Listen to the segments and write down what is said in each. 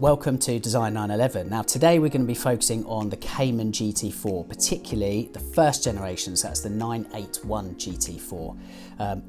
Welcome to Design 911. Now today we're going to be focusing on the Cayman GT4, particularly the first generation, so that's the 981 GT4.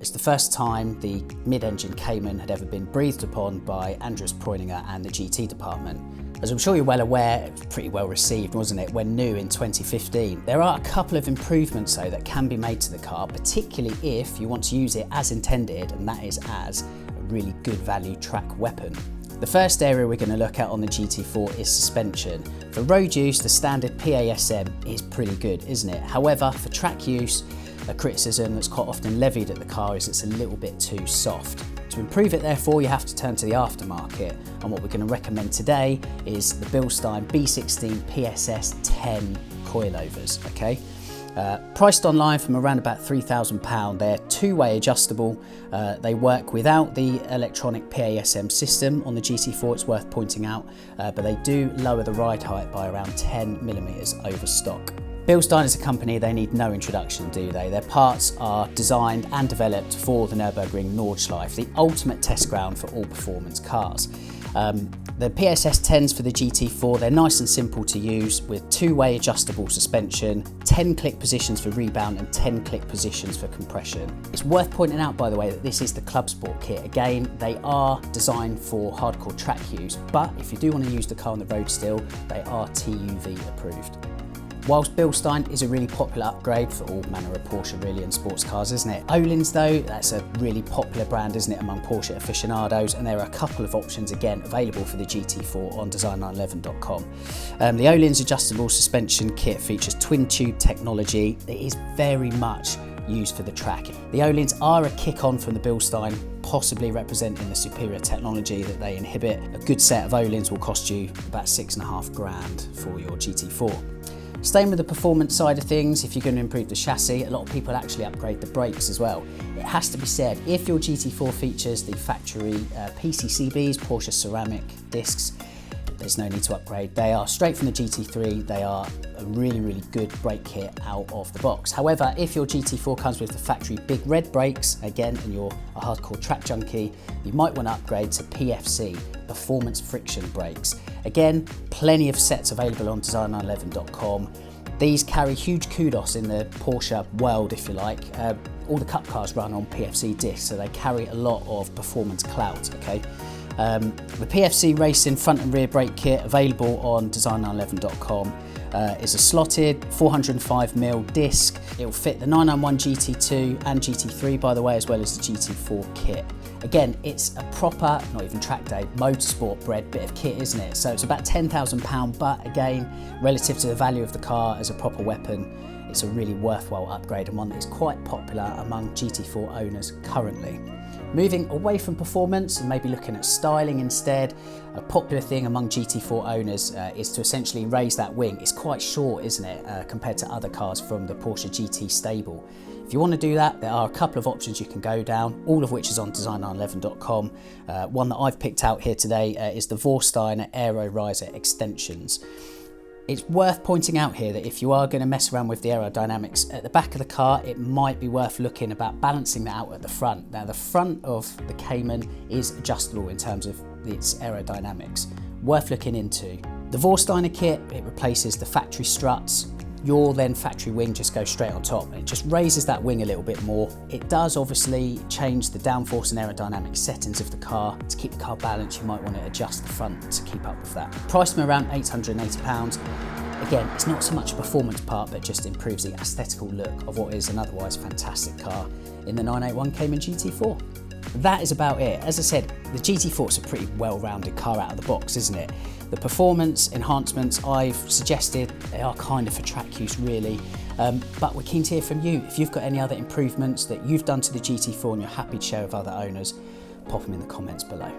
It's the first time the mid-engine Cayman had ever been breathed upon by Andreas Preuninger and the GT department. As I'm sure you're well aware, it was pretty well received, wasn't it, when new in 2015. There are a couple of improvements though that can be made to the car, particularly if you want to use it as intended, and that is as a really good value track weapon. The first area we're going to look at on the GT4 is suspension. For road use, the standard PASM is pretty good, isn't it? However, for track use, a criticism that's quite often levied at the car is it's a little bit too soft. To improve it, therefore, you have to turn to the aftermarket, and what we're going to recommend today is the Bilstein B16 PSS 10 coilovers, okay? Priced online from around about £3,000. They're two-way adjustable. They work without the electronic PASM system on the GT4, it's worth pointing out, but they do lower the ride height by around 10mm over stock. Bilstein is a company, they need no introduction, do they? Their parts are designed and developed for the Nürburgring Nordschleife, the ultimate test ground for all performance cars. The PSS 10s for the GT4, they're nice and simple to use with two-way adjustable suspension, 10 click positions for rebound and 10 click positions for compression. It's worth pointing out, by the way, that this is the Club Sport kit. Again, they are designed for hardcore track use, but if you do want to use the car on the road still, they are TUV approved. Whilst Bilstein is a really popular upgrade for all manner of Porsche really and sports cars, isn't it? Öhlins though, that's a really popular brand, isn't it, among Porsche aficionados, and there are a couple of options again available for the GT4 on design911.com. The Öhlins adjustable suspension kit features twin tube technology. It is very much used for the track. The Öhlins are a kick on from the Bilstein, possibly representing the superior technology that they inhibit. A good set of Öhlins will cost you about £6,500 for your GT4. Staying with the performance side of things, if you're going to improve the chassis, a lot of people actually upgrade the brakes as well. It has to be said, if your GT4 features the factory PCCBs, Porsche ceramic discs, there's no need to upgrade. They are straight from the GT3, they are a really good brake kit out of the box. However, if your GT4 comes with the factory big red brakes, again, and you're a hardcore track junkie, you might want to upgrade to PFC, Performance Friction Brakes. Again, plenty of sets available on design911.com. These carry huge kudos in the Porsche world, if you like. All the Cup cars run on PFC discs, so they carry a lot of performance clout, okay? The PFC Racing front and rear brake kit available on design911.com is a slotted 405mm disc. It will fit the 991 GT2 and GT3, by the way, as well as the GT4 kit. Again, it's a proper, not even track day, motorsport bred bit of kit, isn't it? So it's about £10,000, but again, relative to the value of the car as a proper weapon, it's a really worthwhile upgrade and one that is quite popular among GT4 owners currently. Moving away from performance and maybe looking at styling instead, a popular thing among GT4 owners is to essentially raise that wing. It's quite short, isn't it, compared to other cars from the Porsche GT stable. If you want to do that, there are a couple of options you can go down, all of which is on design911.com. One that I've picked out here today is the Vorsteiner Aero Riser extensions. It's worth pointing out here that if you are going to mess around with the aerodynamics at the back of the car, it might be worth looking about balancing that out at the front. Now, the front of the Cayman is adjustable in terms of its aerodynamics. Worth looking into. The Vorsteiner kit, it replaces the factory struts. Your then factory wing just goes straight on top. It just raises that wing a little bit more. It does obviously change the downforce and aerodynamic settings of the car. To keep the car balanced, you might want to adjust the front to keep up with that. Priced from around £880. Again, it's not so much a performance part, but just improves the aesthetical look of what is an otherwise fantastic car in the 981 Cayman GT4. That is about it. As I said, the GT4 is a pretty well-rounded car out of the box, isn't it? The performance enhancements I've suggested, they are kind of for track use really, but we're keen to hear from you. If you've got any other improvements that you've done to the GT4 and you're happy to share with other owners, pop them in the comments below.